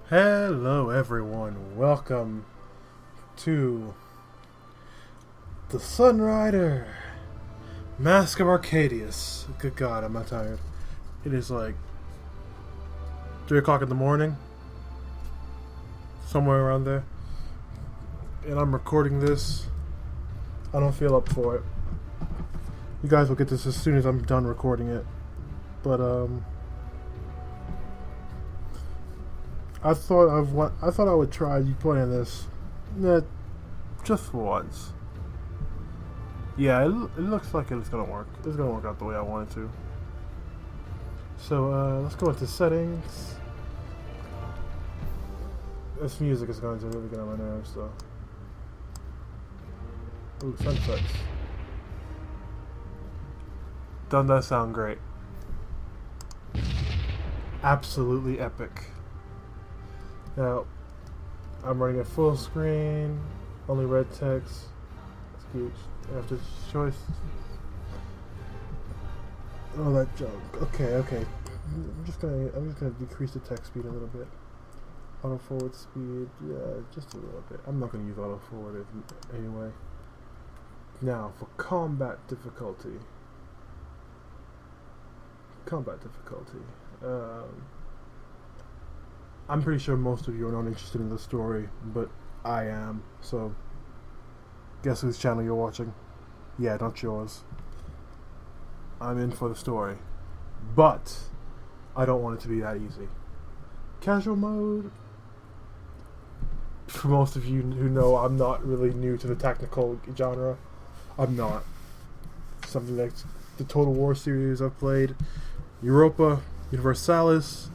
Hello everyone, welcome to the Sunrider Mask of Arcadius. Good God, I'm not tired. It is like 3 o'clock in the morning, somewhere around there, and I'm recording this. I don't feel up for it. You guys will get this as soon as I'm done recording it, but I thought I would try playing this, just for once. Yeah, it looks like it's gonna work. It's gonna work out the way I want it to. So let's go into settings. This music is going to really get on my nerves, though. Ooh, sunsets. Doesn't that sound great? Absolutely epic. Now, I'm running at full screen, only red text. That's huge. After choice. Oh, that junk. Okay. I'm just gonna decrease the text speed a little bit. Auto forward speed, yeah, just a little bit. I'm not gonna use auto forward anyway. Now for combat difficulty. I'm pretty sure most of you are not interested in the story, but I am, so guess whose channel you're watching? Yeah, not yours. I'm in for the story, but I don't want it to be that easy. Casual mode, for most of you who know, I'm not really new to the tactical genre. I'm not. Something like the Total War series I've played, Europa, Universalis.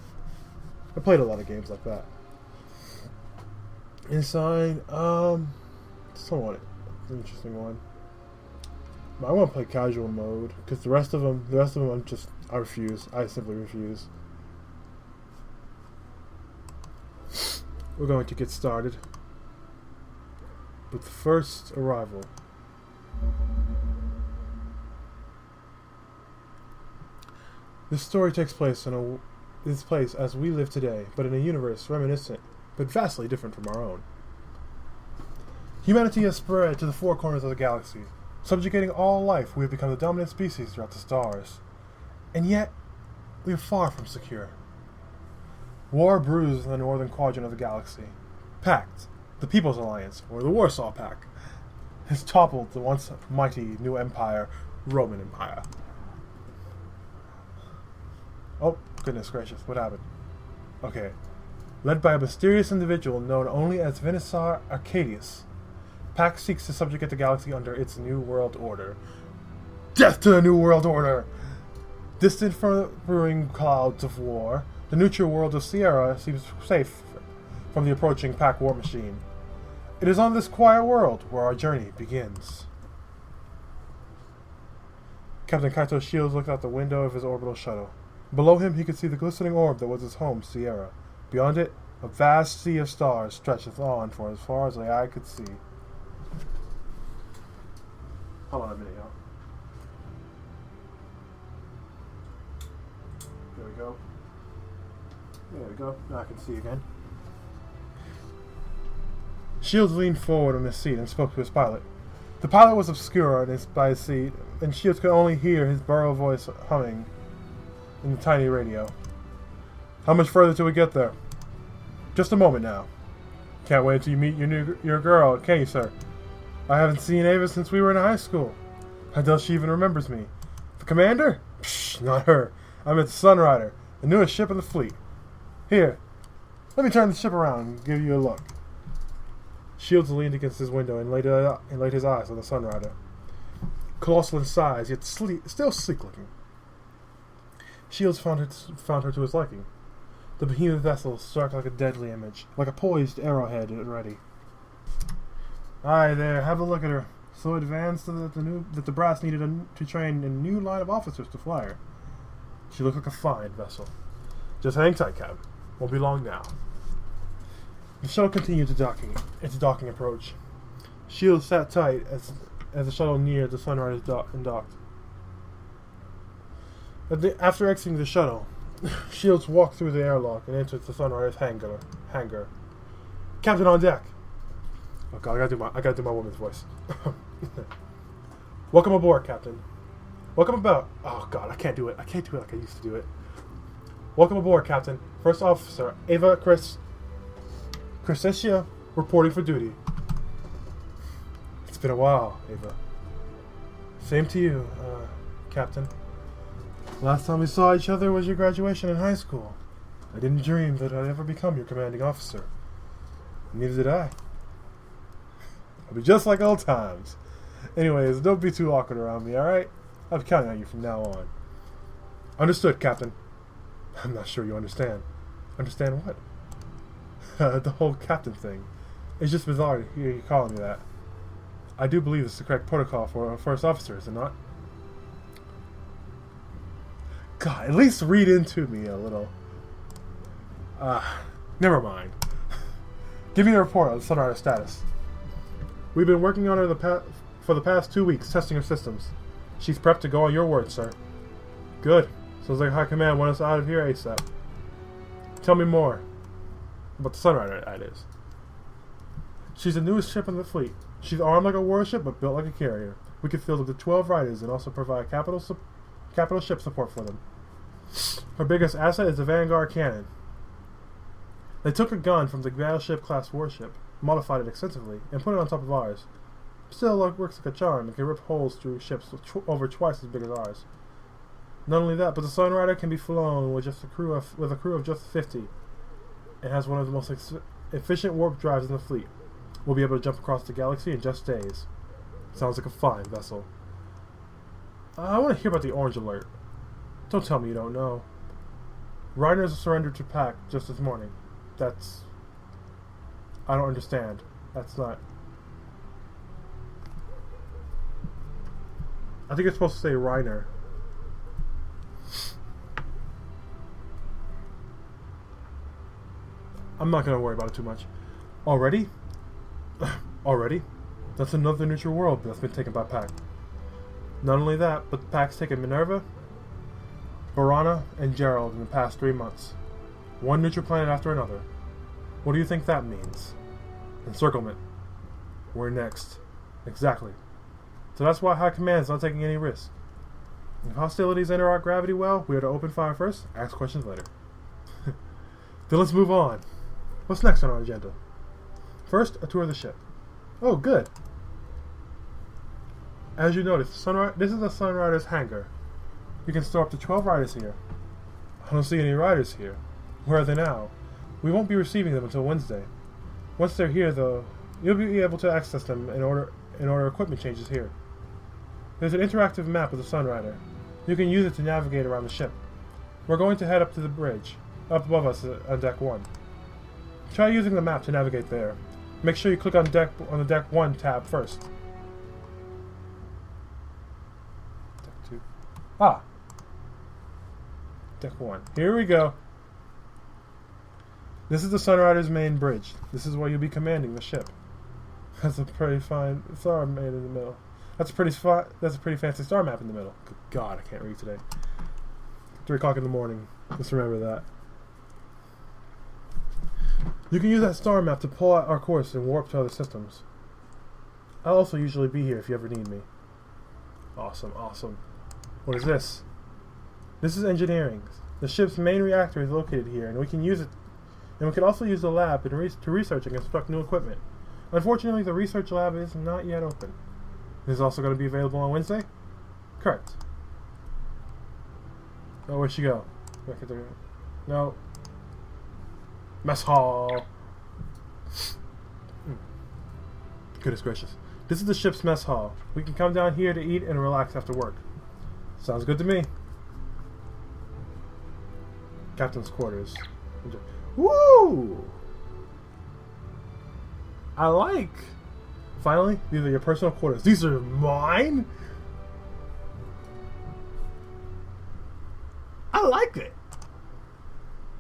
I played a lot of games like that. Inside, somewhat an interesting one. But I want to play casual mode because the rest of them, I refuse. I simply refuse. We're going to get started with the first arrival. This story takes place in this place as we live today, but in a universe reminiscent, but vastly different from our own. Humanity has spread to the four corners of the galaxy. Subjugating all life, we have become the dominant species throughout the stars. And yet, we are far from secure. War brews in the northern quadrant of the galaxy. PACT, the People's Alliance, or the Warsaw Pact, has toppled the once mighty new empire, Roman Empire. Oh, goodness gracious, what happened? Okay. Led by a mysterious individual known only as Vinisar Arcadius, PACT seeks to subjugate the galaxy under its New World Order. Death to the New World Order! Distant from the brewing clouds of war, the neutral world of Cera seems safe from the approaching PACT war machine. It is on this quiet world where our journey begins. Captain Kayto Shields looked out the window of his orbital shuttle. Below him, he could see the glistening orb that was his home, Cera. Beyond it, a vast sea of stars stretcheth on for as far as the eye could see. Hold on a minute, y'all. There we go. There we go. Now I can see again. Shields leaned forward on his seat and spoke to his pilot. The pilot was obscure by his seat, and Shields could only hear his burrow voice humming in the tiny radio. How much further till we get there? Just a moment now. Can't wait till you meet your girl, can you, sir? I haven't seen Ava since we were in high school. I doubt she even remembers me. The commander? Psh, not her. I'm at the Sunrider, the newest ship in the fleet. Here, let me turn the ship around and give you a look. Shields leaned against his window and laid his eyes on the Sunrider. Colossal in size, yet still sleek-looking. Shields found her to his liking. The behemoth vessel struck like a deadly image, like a poised arrowhead at ready. Aye there, have a look at her. So advanced that the brass needed to train a new line of officers to fly her. She looked like a fine vessel. Just hang tight, Cap. Won't be long now. The shuttle continued its docking approach. Shields sat tight as the shuttle neared the Sunrider's and docked. After exiting the shuttle, Shields walked through the airlock and entered the Sunrider's hangar hangar. Captain on deck. Oh god, I gotta do my woman's voice. Welcome aboard, Captain. Welcome about. Oh god, I can't do it. I can't do it like I used to do it. Welcome aboard, Captain. First Officer Ava Crescentia reporting for duty. It's been a while, Ava. Same to you, Captain. Last time we saw each other was your graduation in high school. I didn't dream that I'd ever become your commanding officer. Neither did I. I'll be just like old times. Anyways, don't be too awkward around me, alright? I'll be counting on you from now on. Understood, Captain. I'm not sure you understand. Understand what? The whole captain thing. It's just bizarre to hear you calling me that. I do believe it's the correct protocol for a first officer, is it not? God, at least read into me a little. Never mind. Give me a report on the Sunrider status. We've been working on her for the past 2 weeks, testing her systems. She's prepped to go on your word, sir. Good. Sounds like High Command want us out of here ASAP. Tell me more. About the Sunrider, that is. She's the newest ship in the fleet. She's armed like a warship, but built like a carrier. We can field up to 12 riders and also provide capital ship support for them. Her biggest asset is the Vanguard cannon. They took a gun from the battleship-class warship, modified it extensively, and put it on top of ours. Still works like a charm and can rip holes through ships over twice as big as ours. Not only that, but the Sunrider can be flown with a crew of just 50, and has one of the most efficient warp drives in the fleet. We'll be able to jump across the galaxy in just days. Sounds like a fine vessel. I want to hear about the Orange Alert. Don't tell me you don't know. Reiner's surrendered to PACT just this morning. That's... I don't understand. That's not... I think it's supposed to say Reiner. I'm not going to worry about it too much. Already? Already? That's another neutral world that's been taken by PACT. Not only that, but PACT's taken Minerva, Barana, and Gerald in the past 3 months. One neutral planet after another. What do you think that means? Encirclement. We're next. Exactly. So that's why High Command's not taking any risk. If hostilities enter our gravity well, we are to open fire first, ask questions later. Then let's move on. What's next on our agenda? First, a tour of the ship. Oh, good. As you notice, this is the Sunrider's hangar. You can store up to 12 riders here. I don't see any riders here. Where are they now? We won't be receiving them until Wednesday. Once they're here, though, you'll be able to access them in order equipment changes here. There's an interactive map of the Sunrider. You can use it to navigate around the ship. We're going to head up to the bridge, up above us on Deck 1. Try using the map to navigate there. Make sure you click on the Deck 1 tab first. Deck 2. Ah! Deck 1. Here we go. This is the Sunrider's main bridge. This is where you'll be commanding the ship. That's a pretty fine star made in the middle. That's a pretty fancy star map in the middle. Good God, I can't read today. 3 o'clock in the morning. Just remember that. You can use that star map to pull out our course and warp to other systems. I'll also usually be here if you ever need me. Awesome, awesome. What is this? This is engineering. The ship's main reactor is located here, and we can use it. And we can also use the lab to research and construct new equipment. Unfortunately, the research lab is not yet open. It is also going to be available on Wednesday? Correct. Oh, where'd she go? No. Mess hall. Goodness gracious. This is the ship's mess hall. We can come down here to eat and relax after work. Sounds good to me. Captain's quarters. Woo! I like. Finally, these are your personal quarters. These are mine? I like it.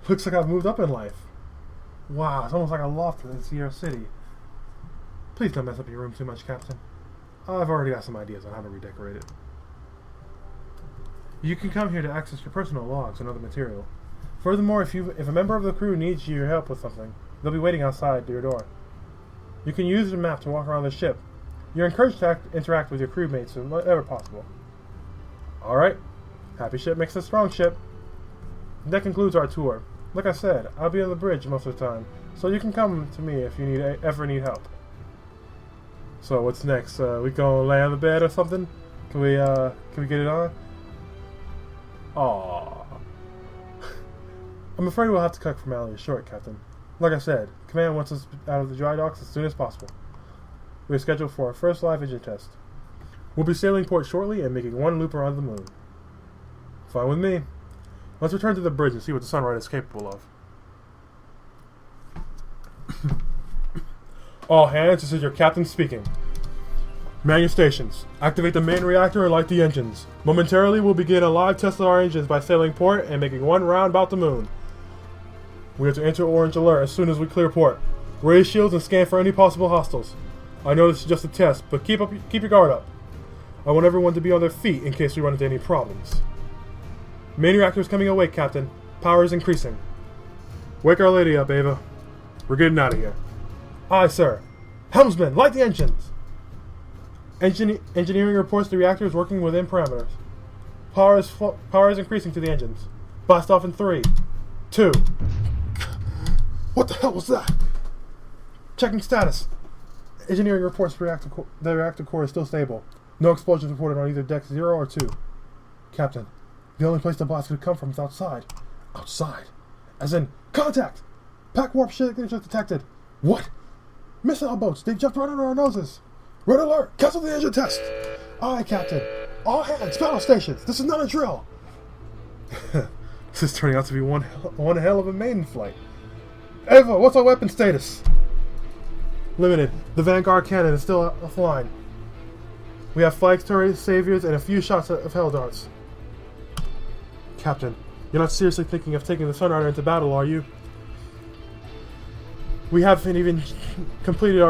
Looks like I've moved up in life. Wow, it's almost like a loft in Sierra City. Please don't mess up your room too much, Captain. I've already got some ideas on how to redecorate it. You can come here to access your personal logs and other material. Furthermore, if a member of the crew needs your help with something, They'll be waiting outside your door. You can use the map to walk around the ship. You're encouraged to interact with your crewmates whenever possible. Alright. Happy ship makes a strong ship. That concludes our tour. Like I said, I'll be on the bridge most of the time, so you can come to me if you ever need help. So what's next? We gonna lay on the bed or something? Can we get it on? Aww. I'm afraid we'll have to cut formalities short, Captain. Like I said, Command wants us out of the dry docks as soon as possible. We are scheduled for our first live engine test. We'll be sailing port shortly and making one loop around the moon. Fine with me. Let's return to the bridge and see what the Sunrider is capable of. All hands, this is your captain speaking. Man your stations. Activate the main reactor and light the engines. Momentarily, we'll begin a live test of our engines by sailing port and making one round about the moon. We have to enter orange alert as soon as we clear port. Raise shields and scan for any possible hostiles. I know this is just a test, but keep your guard up. I want everyone to be on their feet in case we run into any problems. Main reactor is coming awake, Captain. Power is increasing. Wake our lady up, Ava. We're getting out of here. Aye, sir. Helmsman, light the engines! Engineering reports the reactor is working within parameters. Power is increasing to the engines. Blast off in 3, 2... What the hell was that? Checking status. Engineering reports the reactor core is still stable. No explosions reported on either deck 0 or 2. Captain, the only place the blast could come from is outside. Outside? As in, contact! PACT warp signature detected. What? Missile boats, they've jumped right under our noses. Red alert! Cancel the engine test! Aye, Captain. All hands, battle stations. This is not a drill. This is turning out to be one hell of a maiden flight. Ava, what's our weapon status? Limited. The Vanguard cannon is still offline. We have flag turrets, saviors, and a few shots of hell darts. Captain, you're not seriously thinking of taking the Sunrider into battle, are you? We haven't even completed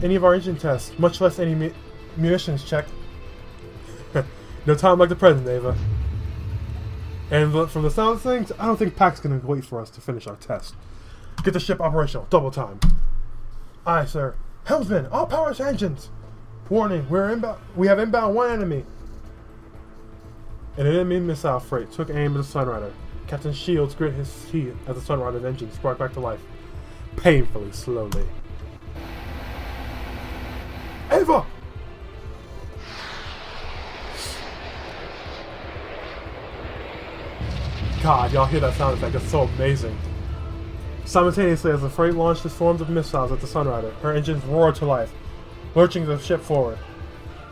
any of our engine tests, much less any munitions check. No time like the present, Ava. And from the sound of things, I don't think PACT's going to wait for us to finish our test. Get the ship operational, double time. Aye, sir. Helmsman, all power to engines. Warning, we have inbound one enemy. An enemy missile freight took aim at the Sunrider. Captain Shields grit his teeth as the Sunrider's engine sparked back to life. Painfully slowly. Ava! God, y'all hear that sound effect? It's so amazing. Simultaneously, as the freight launched its swarms of missiles at the Sunrider, her engines roared to life, lurching the ship forward.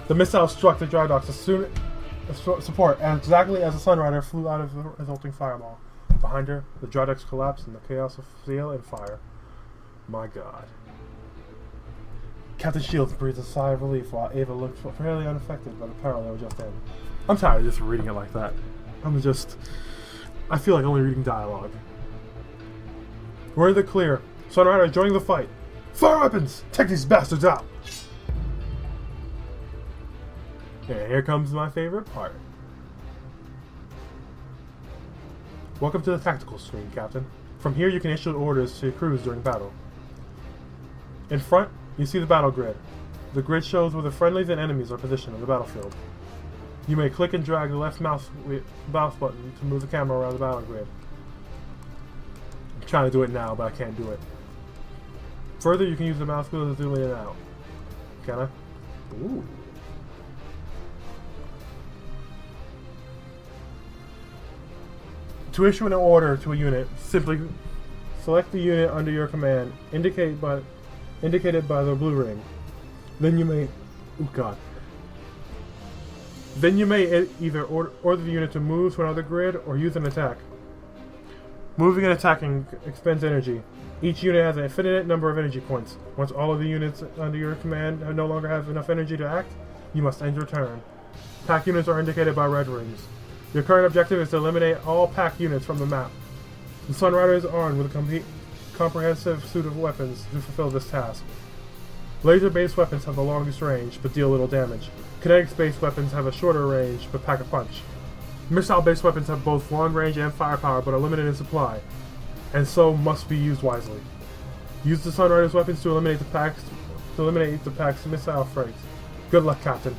The missile struck the dry docks as soon as support, and exactly as the Sunrider flew out of the resulting fireball. Behind her, the dry docks collapsed in the chaos of steel and fire. My God. Captain Shields breathed a sigh of relief while Ava looked fairly unaffected by the peril they were just in. I'm tired of just reading it like that. I feel like only reading dialogue. We're in the clear. Sunrider joining the fight. Fire weapons! Take these bastards out! And here comes my favorite part. Welcome to the tactical screen, Captain. From here you can issue orders to your crews during battle. In front, you see the battle grid. The grid shows where the friendlies and enemies are positioned on the battlefield. You may click and drag the left mouse button to move the camera around the battle grid. I'm trying to do it now, but I can't do it. Further, you can use the mouse wheel to zoom in and out. Can I? Ooh. To issue an order to a unit, simply select the unit under your command, indicated by the blue ring. Then you may... Oh God. Then you may either order the unit to move to another grid or use an attack. Moving and attacking expends energy. Each unit has an infinite number of energy points. Once all of the units under your command no longer have enough energy to act, you must end your turn. PACT units are indicated by red rings. Your current objective is to eliminate all PACT units from the map. The Sunrider is armed with a comprehensive suit of weapons to fulfill this task. Laser-based weapons have the longest range, but deal little damage. Kinetic-based weapons have a shorter range, but pack a punch. Missile-based weapons have both long range and firepower, but are limited in supply, and so must be used wisely. Use the Sunrider's weapons to eliminate the PACT's missile freights. Good luck, Captain.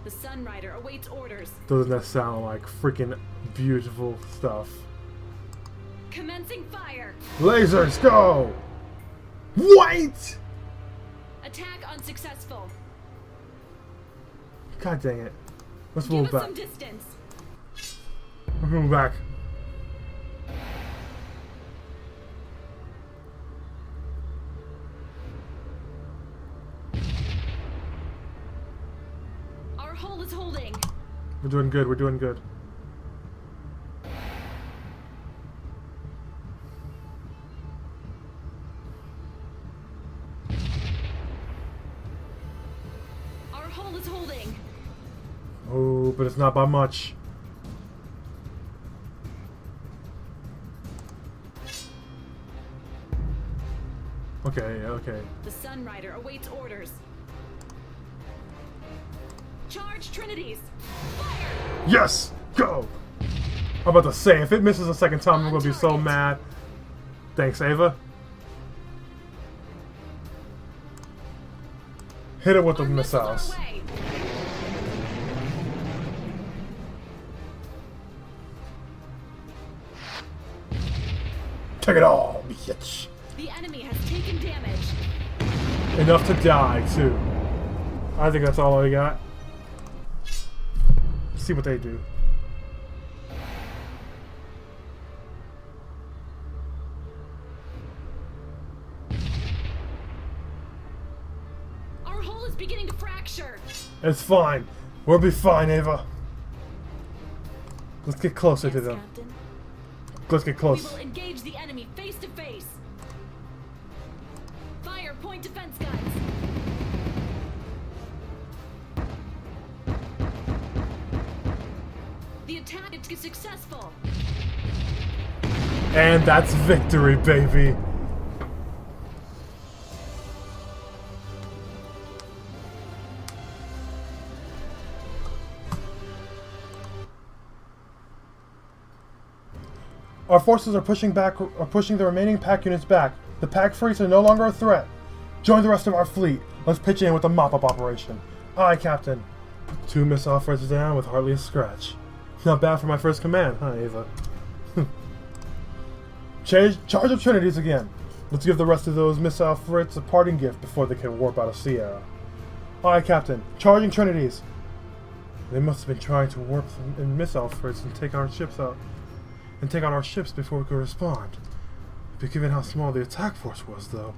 The Sunrider awaits orders. Doesn't that sound like freaking beautiful stuff? Commencing fire. Lasers, go! Wait! Attack unsuccessful. God dang it. Let's Give move us back. some distance. Let's move back. Our hull is holding. We're doing good, we're doing good. Our hull is holding. Oh, but it's not by much. Okay, okay. The Sunrider awaits orders. Charge Trinities. Fire! Yes! Go! I'm about to say, if it misses a second time, I'm gonna be so mad. Thanks, Ava. Hit it with the Our missiles. are away. Take it all, bitch. The enemy has taken damage. Enough to die, too. I think that's all I got. See what they do. Our hull is beginning to fracture. It's fine. We'll be fine, Ava. Let's get closer to Yes, them. Captain. Let's get We close. will engage the enemy face to face. Fire point defense guns. The attack is successful. And that's victory, baby. Our forces are pushing the remaining PACT units back. The PACT fleets are no longer a threat. Join the rest of our fleet. Let's pitch in with a mop-up operation. Aye, Captain. 2 missile threats down with hardly a scratch. Not bad for my first command, huh, Ava? Charge up Trinities again. Let's give the rest of those missile threats a parting gift before they can warp out of Cera. Aye, Captain. Charging Trinities. They must have been trying to warp in missile threats and take our ships out. And take out our ships before we could respond. But given how small the attack force was, though,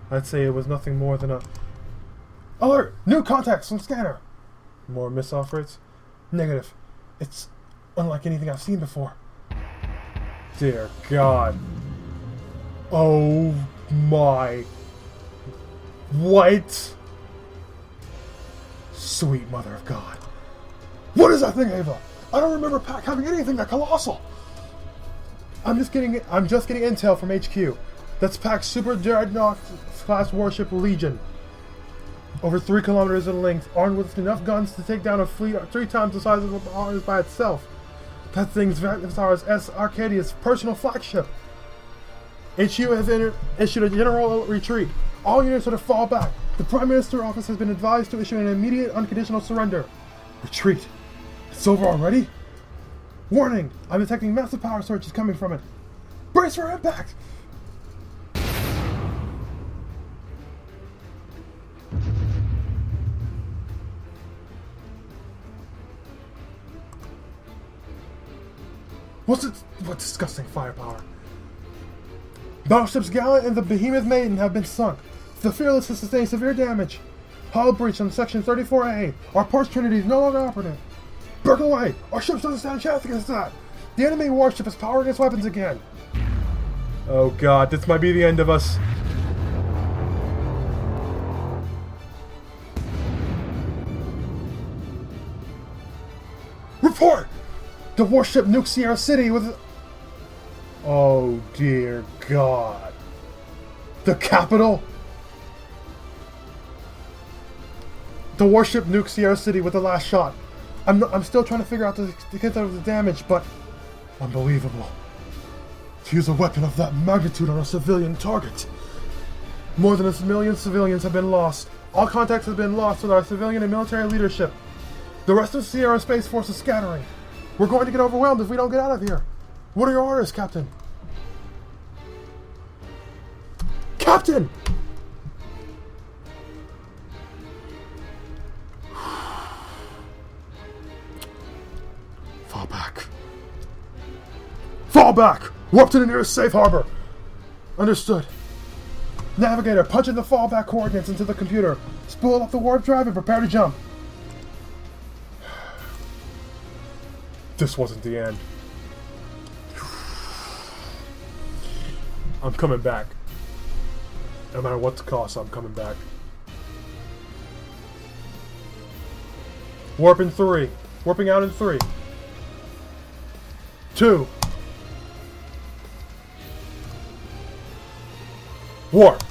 I'd say it was nothing more than a... Alert! New contacts on scanner! More missile threats? Negative. It's unlike anything I've seen before. Dear God. Oh my... What? Sweet mother of God. What is that thing, Ava? I don't remember PACT having anything that colossal. I'm just getting intel from HQ. That's PACT's Super Dreadnought class warship Legion. Over 3 kilometers in length, armed with enough guns to take down a fleet 3 times the size of ours by itself. That thing's Vector's S. Arcadius' personal flagship. HQ has issued a general retreat. All units are to fall back. The Prime Minister's office has been advised to issue an immediate unconditional surrender. Retreat. It's over already? Warning! I'm detecting massive power surges coming from it. Brace for impact! What disgusting firepower. Battleships Gallant and the Behemoth Maiden have been sunk. The Fearless has sustained severe damage. Hull breach on Section 34A. Our Port Trinity is no longer operative. Break away! Our ships doesn't stand a chance against that! The enemy warship is powering its weapons again! Oh God, this might be the end of us. Report! The warship nuked Sierra City with... Oh dear God. The capital? The warship nuked Sierra City with the last shot. I'm still trying to figure out the extent of the damage, but... Unbelievable. to use a weapon of that magnitude on a civilian target. More than 1 million civilians have been lost. All contact has been lost with our civilian and military leadership. The rest of Cera Space Force is scattering. We're going to get overwhelmed if we don't get out of here. What are your orders, Captain? Captain! Fall back. Fall back! Warp to the nearest safe harbor! Understood. Navigator, punch in the fallback coordinates into the computer. Spool up the warp drive and prepare to jump. This wasn't the end. I'm coming back. No matter what the cost, I'm coming back. Warp in 3. Warping out in 3. 2. Warp.